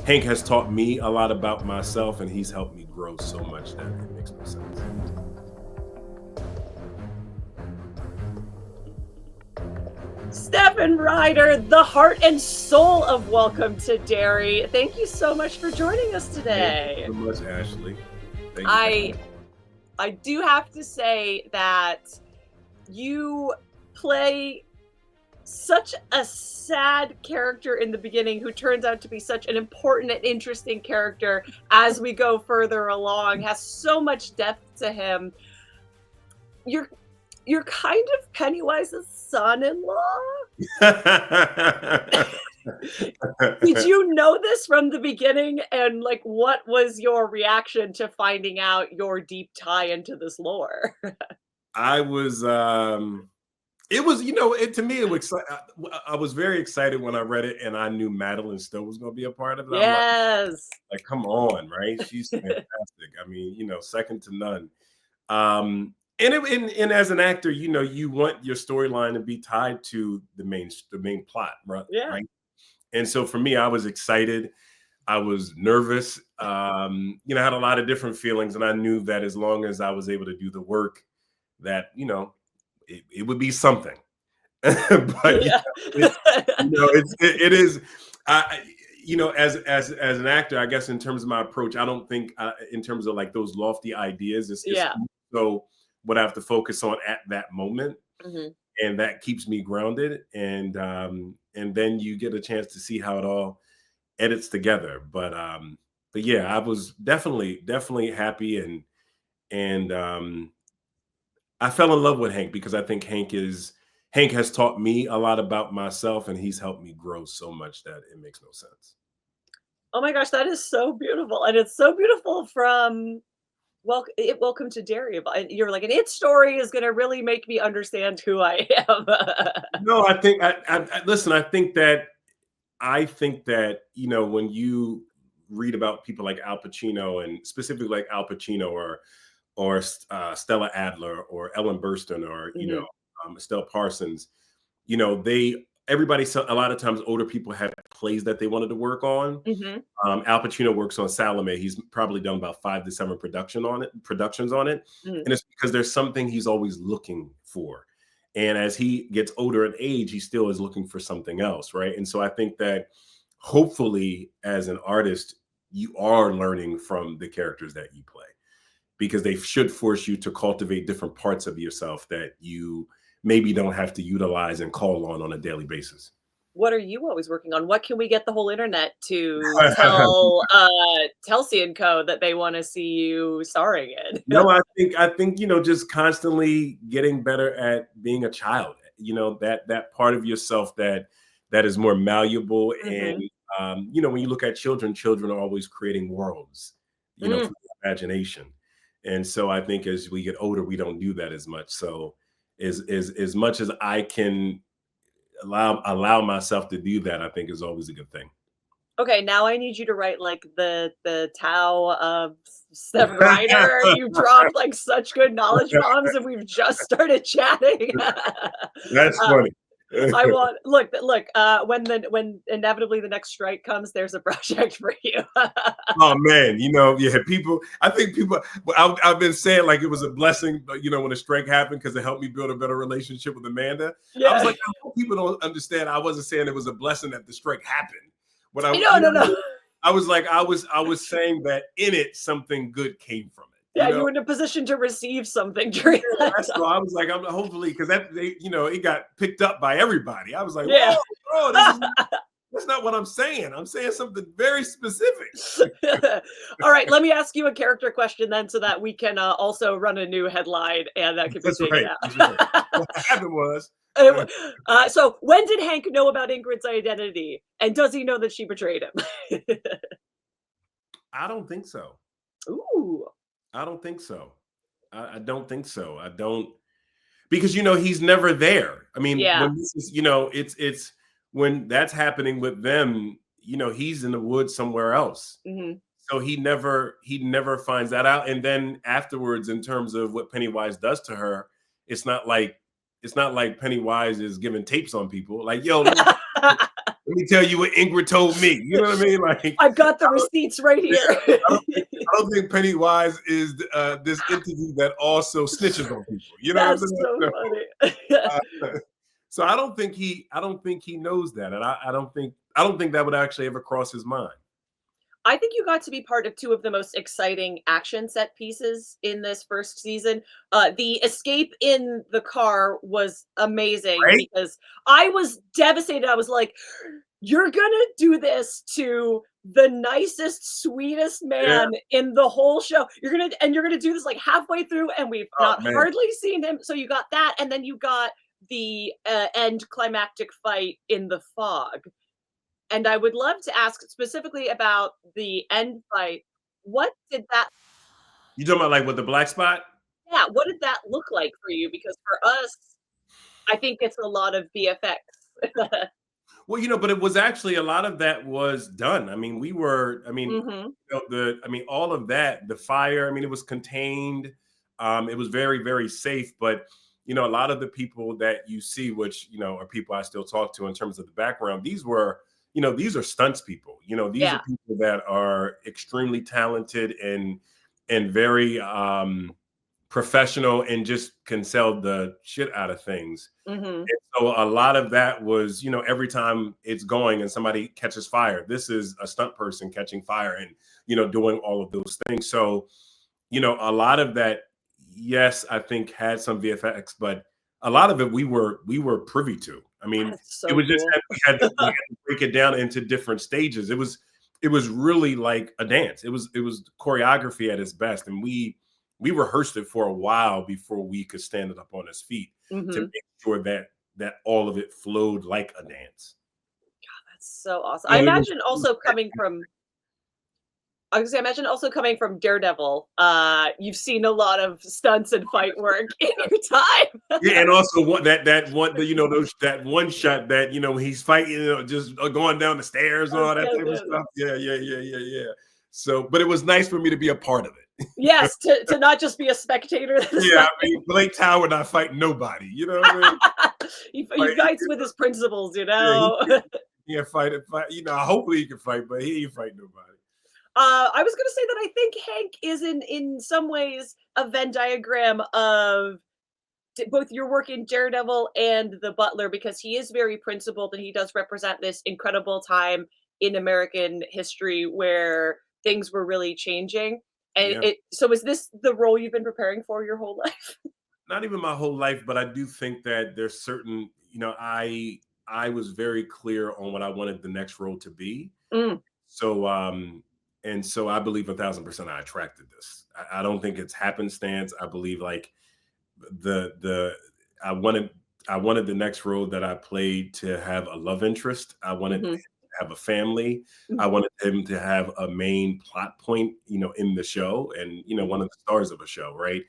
Hank has taught me a lot about myself, and he's helped me grow so much that it makes no sense. Stephen Ryder, the heart and soul of Welcome to Derry. Thank you so much for joining us today. Thank you so much, Ashley. Thank you. I do have to say that you play such a sad character in the beginning who turns out to be such an important and interesting character as we go further along, has so much depth to him. You're kind of Pennywise's son-in-law. Did you know this from the beginning? And like, what was your reaction to finding out your deep tie into this lore? I was, it was, to me, it was, I was very excited when I read it, and I knew Madeline Stowe was going to be a part of it. Yes. I'm like, come on, right? She's fantastic. I mean, second to none. And as an actor, you want your storyline to be tied to the main plot, right? Yeah. Right. And so for me, I was excited. I was nervous. I had a lot of different feelings, and I knew that as long as I was able to do the work, that it would be something. But Yeah. it is. As an actor, I guess in terms of my approach, I don't think in terms of like those lofty ideas. It's so what I have to focus on at that moment, and that keeps me grounded. And then you get a chance to see how it all edits together. But yeah, I was definitely happy, and I fell in love with Hank because I think Hank has taught me a lot about myself, and he's helped me grow so much that it makes no sense. Oh my gosh, that is so beautiful. And it's so beautiful from Welcome to Derry. You're like, an it story is going to really make me understand who I am. No, I think listen, I think that when you read about people like Al Pacino, and specifically like Al Pacino or Stella Adler or Ellen Burstyn or Estelle Parsons, everybody, a lot of times older people have plays that they wanted to work on. Al Pacino works on Salome. He's probably done about 5 to 7 productions on it. And it's because there's something he's always looking for. And as he gets older in age, he still is looking for something else, right? And so I think that hopefully as an artist, you are learning from the characters that you play, because they should force you to cultivate different parts of yourself that you maybe don't have to utilize and call on a daily basis. What are you always working on? What can we get the whole internet to tell Telsey and Co. that they want to see you starring in? No, I think just constantly getting better at being a child. That part of yourself that is more malleable. And when you look at children are always creating worlds, through imagination. And so I think as we get older, we don't do that as much. So as much as I can allow myself to do that, I think is always a good thing. Okay, now I need you to write like the Tao of Stephen Ryder. You dropped like such good knowledge bombs, and we've just started chatting. That's funny. I want look. When inevitably the next strike comes, there's a project for you. Oh man, people. I think people. I've been saying like it was a blessing, when the strike happened, because it helped me build a better relationship with Amanda. Yeah. I was like, I hope people don't understand. I wasn't saying it was a blessing that the strike happened. But No. I was like, I was saying that in it something good came from it. Yeah, you were in a position to receive something during that. So I was like, I'm hopefully, because it got picked up by everybody. I was like, yeah. That's not what I'm saying. I'm saying something very specific. All right, let me ask you a character question then, so that we can also run a new headline, and that could be taken out. Right. What happened was. So when did Hank know about Ingrid's identity, and does he know that she betrayed him? I don't think so. Ooh. I don't think so. I don't think so. I don't, because he's never there. I mean, when this is, it's when that's happening with them, he's in the woods somewhere else. So he never finds that out. And then afterwards, in terms of what Pennywise does to her, it's not like Pennywise is giving tapes on people. Like, yo, let let me tell you what Ingrid told me. You know what I mean? Like, I've got the receipts right here. I don't think Pennywise is this entity that also snitches on people. You know what I'm That's saying? so funny. So I don't think he knows that, and I don't think that would actually ever cross his mind. I think you got to be part of two of the most exciting action set pieces in this first season. The escape in the car was amazing Right? because I was devastated. I was like, "You're gonna do this to the nicest, sweetest Yeah. man in the whole show. You're gonna do this like halfway through, and we've Oh not man. hardly seen him." So you got that, and then you got the end climactic fight in the fog. And I would love to ask specifically about the end fight. What did that You talking about like with the black spot? Yeah, what did that look like for you? Because for us, I think it's a lot of VFX. Well, but it was actually a lot of that was done. I mean, Mhm. all of that, the fire, I mean, it was contained. It was very, very safe. But, a lot of the people that you see, which, are people I still talk to in terms of the background, these are stunts people. These are Yeah. people that are extremely talented and very professional and just can sell the shit out of things. Mhm. And so a lot of that was, every time it's going and somebody catches fire, this is a stunt person catching fire and, doing all of those things. So, a lot of that, yes, I think had some VFX, but a lot of it we were privy to. I mean, That's it so was just cool. that we had to break it down into different stages. It was really like a dance. It was choreography at its best. And we rehearsed it for a while before we could stand it up on his feet to Mhm. make sure that all of it flowed like a dance. That's so awesome. I And it was, imagine also coming from I was gonna say, imagine also coming from Daredevil, you've seen a lot of stunts and fight work in your time. yeah, and also that one, that one shot that he's fighting, just going down the stairs and Yes, all that yes, type of yes. stuff. Yeah, yeah, yeah, yeah, yeah. So, but it was nice for me to be a part of it. Yes, to not just be a spectator. Yeah, I mean, Blake Tower not fighting nobody. You know what I mean? He fights with his principles, you Yeah, know? he can't fight it. Fight, hopefully he can fight, but he ain't fight nobody. I was gonna say that I think Hank is in some ways a Venn diagram of both your work in Daredevil and the Butler because he is very principled and he does represent this incredible time in American history where things were really changing. And Yeah, so is this the role you've been preparing for your whole life? not even my whole life, but I do think that there's certain, I was very clear on what I wanted the next role to be. Mm, So, and so I believe 1,000% I attracted this. I don't think it's happenstance. I believe like the I wanted the next role that I played to have a love interest. I wanted him mhm, to have a family. I wanted him to have a main plot point, in the show and, one of the stars of a show, right?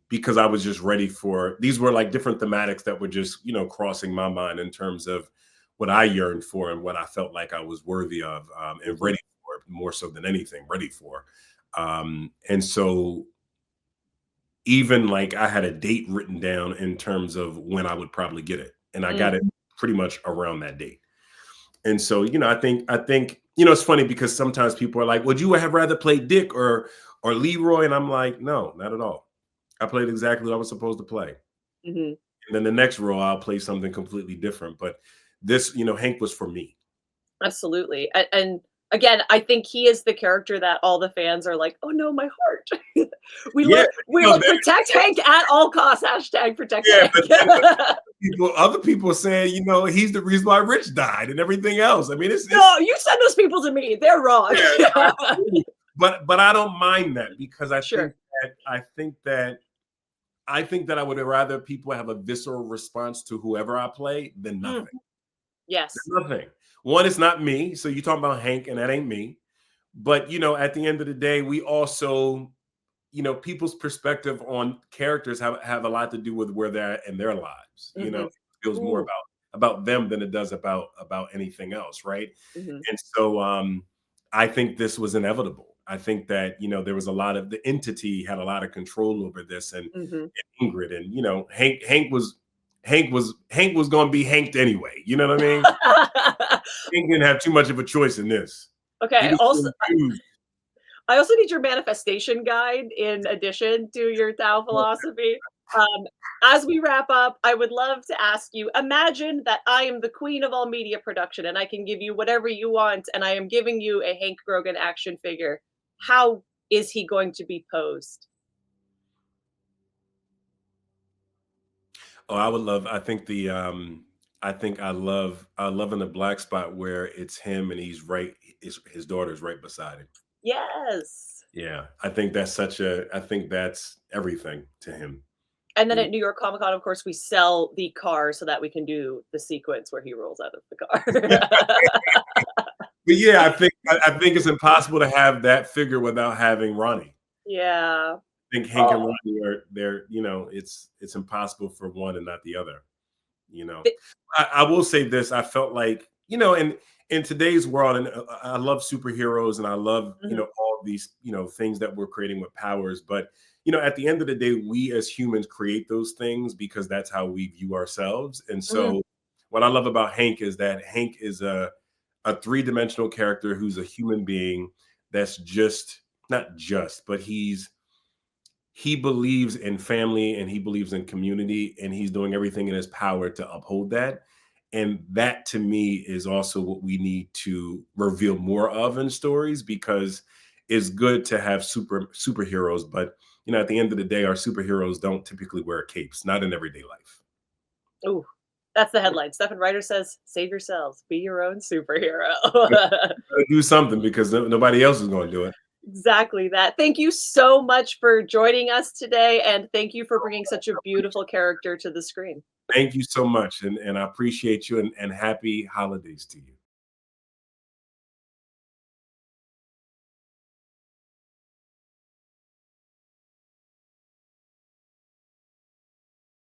Because I was just ready for these were like different thematics that were just, crossing my mind in terms of what I yearned for and what I felt like I was worthy of and mhm, ready for more so than anything, ready for. And so even like I had a date written down in terms of when I would probably get it. And I got mm. it pretty much around that date. And so, I think, it's funny because sometimes people are like, would you have rather played Dick or Leroy? And I'm like, no, not at all. I played exactly what I was supposed to play. Mhm. And then the next role, I'll play something completely different. But this, Hank was for me. Absolutely. And again, I think he is the character that all the fans are like, "Oh no, my heart." Yeah, We look protect Hank at all costs. Hashtag protect yeah, Hank. but then other people saying, he's the reason why Rich died and everything else. I mean, it's No, you send those people to me. They're wrong. yeah, but I don't mind that because Sure. I think that I would rather people have a visceral response to whoever I play than Mm, nothing. yes. Nothing. One, it's not me. So you talking about Hank, and that ain't me. But at the end of the day, we also, people's perspective on characters have a lot to do with where they're at in their lives. Mhm. It feels more Ooh. about them than it does about anything else, right? Mhm. And so I think this was inevitable. I think that there was a lot of the entity had a lot of control over this, and Mhm. Ingrid, and Hank was going to be Hanked anyway. You know what I mean? Hank didn't have too much of a choice in this. Okay. He was Also, confused. I also need your manifestation guide in addition to your Tao philosophy. As we wrap up, I would love to ask you, imagine that I am the queen of all media production and I can give you whatever you want, and I am giving you a Hank Grogan action figure. How is he going to be posed? Oh, I would love. I think the I think I love in the black spot where it's him and he's right. His daughter's right beside him. Yes. Yeah, I think that's such a. I think that's everything to him. And then You at New York Comic Con, of course, we sell the car so that we can do the sequence where he rolls out of the car. But yeah, I think it's impossible to have that figure without having Ronnie. Yeah. I think Hank and Oh, Ronnie are they're it's impossible for one and not the other. You know, th- I will say this: I felt like in today's world, and I love superheroes, and I love mhm, all these things that we're creating with powers, but at the end of the day, we as humans create those things because that's how we view ourselves. And mhm. so, what I love about Hank is that Hank is a three-dimensional character who's a human being that's just not just, but he believes in family and he believes in community and he's doing everything in his power to uphold that. And that to me is also what we need to reveal more of in stories, because it's good to have superheroes, but at the end of the day, our superheroes don't typically wear capes, not in everyday life. Ooh, that's the headline. Stephen Ryder says, "Save yourselves, be your own superhero." Gotta do something because nobody else is going to do it. Exactly that. Thank you so much for joining us today, and thank you for bringing such a beautiful character to the screen. Thank you so much, and I appreciate you, and happy holidays to you.